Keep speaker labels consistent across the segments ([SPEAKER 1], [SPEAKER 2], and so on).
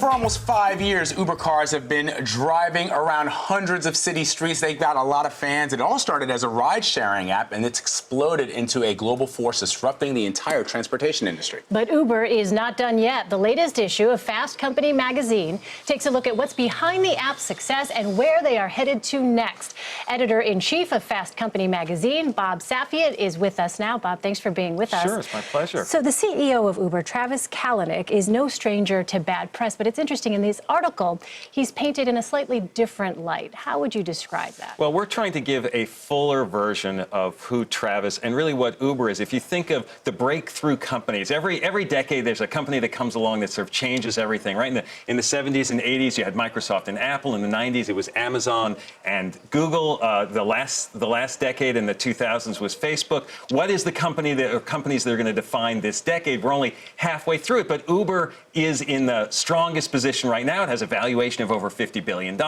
[SPEAKER 1] For almost 5 years, Uber cars have been driving around hundreds of city streets. They've got a lot of fans. It all started as a ride-sharing app, and it's exploded into a global force disrupting the entire transportation industry.
[SPEAKER 2] But Uber is not done yet. The latest issue of Fast Company magazine takes a look at what's behind the app's success and where they are headed to next. Editor-in-chief of Fast Company magazine, Bob Safian, is with us now. Bob, thanks for being with us.
[SPEAKER 3] Sure, it's my pleasure.
[SPEAKER 2] So the CEO of Uber, Travis Kalanick, is no stranger to bad press, but it's interesting, in this article, he's painted in a slightly different light. How would you describe that?
[SPEAKER 3] Well, we're trying to give a fuller version of who Travis and really what Uber is. If you think of the breakthrough companies, every decade there's a company that comes along that sort of changes everything, right? In the 70s and 80s, you had Microsoft and Apple. In the 90s, it was Amazon and Google. The last decade in the 2000s was Facebook. What is the company that, or companies that are going to define this decade? We're only halfway through it, but Uber is in the strongest position right now. It has a valuation of over $50 billion.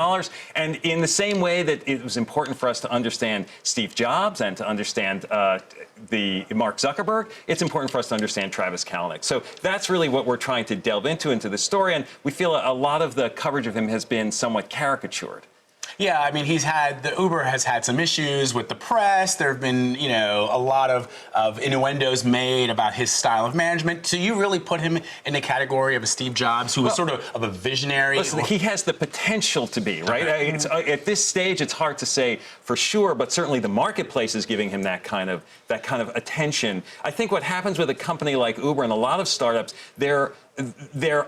[SPEAKER 3] And in the same way that it was important for us to understand Steve Jobs and to understand the Mark Zuckerberg, it's important for us to understand Travis Kalanick. So that's really what we're trying to delve into the story. And we feel a lot of the coverage of him has been somewhat caricatured.
[SPEAKER 1] Yeah, I mean, the Uber has had some issues with the press. There have been, a lot of innuendos made about his style of management. So you really put him in the category of a Steve Jobs, who was sort of a visionary.
[SPEAKER 3] Listen, he has the potential to be, right?
[SPEAKER 1] Okay.
[SPEAKER 3] At this stage, it's hard to say for sure, but certainly the marketplace is giving him that kind of attention. I think what happens with a company like Uber and a lot of startups, they're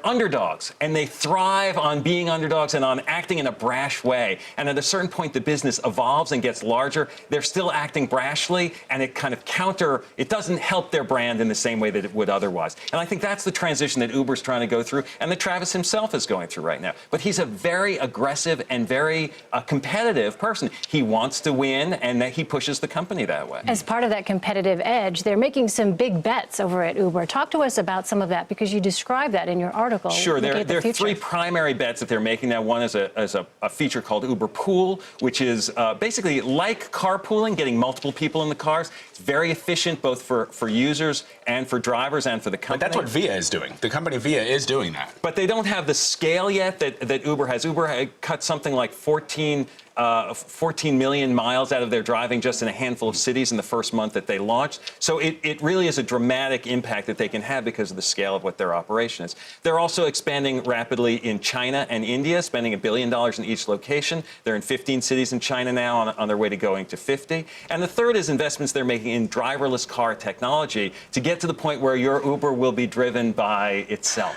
[SPEAKER 3] underdogs, and they thrive on being underdogs and on acting in a brash way. And at a certain point, the business evolves and gets larger. They're still acting brashly, and it doesn't help their brand in the same way that it would otherwise. And I think that's the transition that Uber's trying to go through, and that Travis himself is going through right now. But he's a very aggressive and very competitive person. He wants to win, and that he pushes the company that way.
[SPEAKER 2] As part of that competitive edge, they're making some big bets over at Uber. Talk to us about some of that, because you describe that in your article.
[SPEAKER 3] Sure, there are three primary bets that they're making now. One is a feature called Uber Pool, which is basically like carpooling, getting multiple people in the cars. It's very efficient both for users and for drivers and for the company.
[SPEAKER 1] But that's what Via is doing. The company Via is doing that.
[SPEAKER 3] But they don't have the scale yet that Uber has. Uber had cut something like 14 million miles out of their driving just in a handful of cities in the first month that they launched. So it really is a dramatic impact that they can have because of the scale of what their operation is. They're also expanding rapidly in China and India, spending $1 billion in each location. They're in 15 cities in China now, on their way to going to 50. And the third is investments they're making in driverless car technology to get to the point where your Uber will be driven by itself.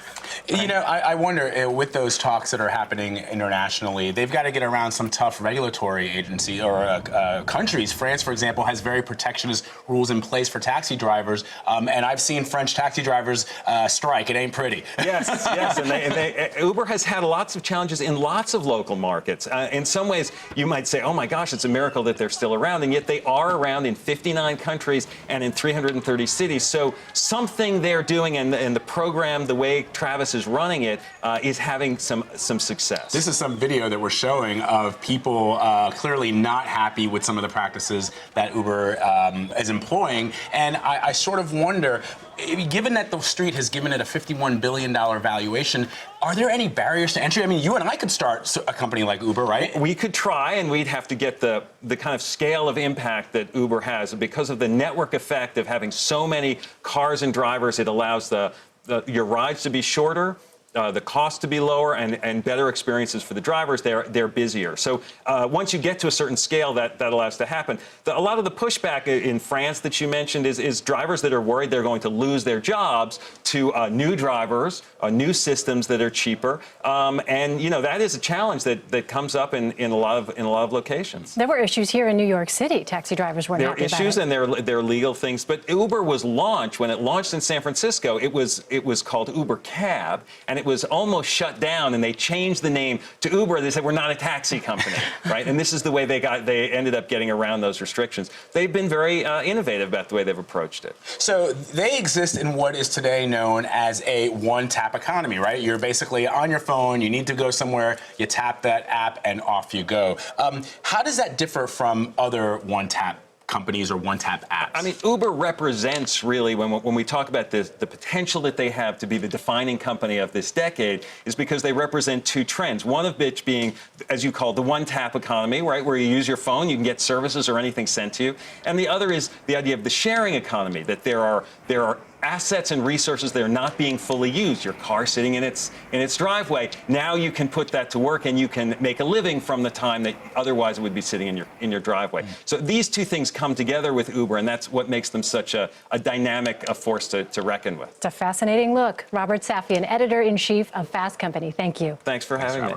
[SPEAKER 3] Right?
[SPEAKER 1] I wonder, with those talks that are happening internationally, they've got to get around some tough regulatory agency or countries. France, for example, has very protectionist rules in place for taxi drivers, and I've seen French taxi drivers strike. It ain't pretty.
[SPEAKER 3] Yes, and Uber has had lots of challenges in lots of local markets. In some ways, you might say, oh my gosh, it's a miracle that they're still around, and yet they are around in 59 countries and in 330 cities. So something they're doing, and the program, the way Travis is running it, is having some success.
[SPEAKER 1] This is some video that we're showing of people clearly not happy with some of the practices that Uber is employing. And I sort of wonder, given that the street has given it a $51 billion valuation, are there any barriers to entry? I mean, you and I could start a company like Uber, right?
[SPEAKER 3] We could try, and we'd have to get the kind of scale of impact that Uber has. Because of the network effect of having so many cars and drivers, it allows your rides to be shorter, the cost to be lower, and better experiences for the drivers. They're busier. So once you get to a certain scale, that allows to happen. A lot of the pushback in France that you mentioned is drivers that are worried they're going to lose their jobs to new drivers, new systems that are cheaper, and that is a challenge that comes up in a lot of locations.
[SPEAKER 2] There were issues here in New York City. Taxi drivers weren't happy about it.
[SPEAKER 3] There are issues, and there are legal things. But Uber was launched when it launched in San Francisco. It was called Uber Cab, and it was almost shut down, and they changed the name to Uber. They said, we're not a taxi company, right? And this is the way they ended up getting around those restrictions. They've been very innovative about the way they've approached it.
[SPEAKER 1] So they exist in what is today known as a one-tap economy, right? You're basically on your phone, you need to go somewhere, you tap that app, and off you go. How does that differ from other one-tap companies or one-tap apps?
[SPEAKER 3] I mean, Uber represents really, when we talk about the potential that they have to be the defining company of this decade, is because they represent two trends. One of which being, as you call it, the one-tap economy, right, where you use your phone, you can get services or anything sent to you. And the other is the idea of the sharing economy, that there are assets and resources that are not being fully used. Your car sitting in its driveway. Now you can put that to work and you can make a living from the time that otherwise it would be sitting in your driveway. So these two things come together with Uber, and that's what makes them such a dynamic force to reckon with.
[SPEAKER 2] It's a fascinating look. Robert Safian, editor-in-chief of Fast Company. Thank you.
[SPEAKER 3] Thanks for having me.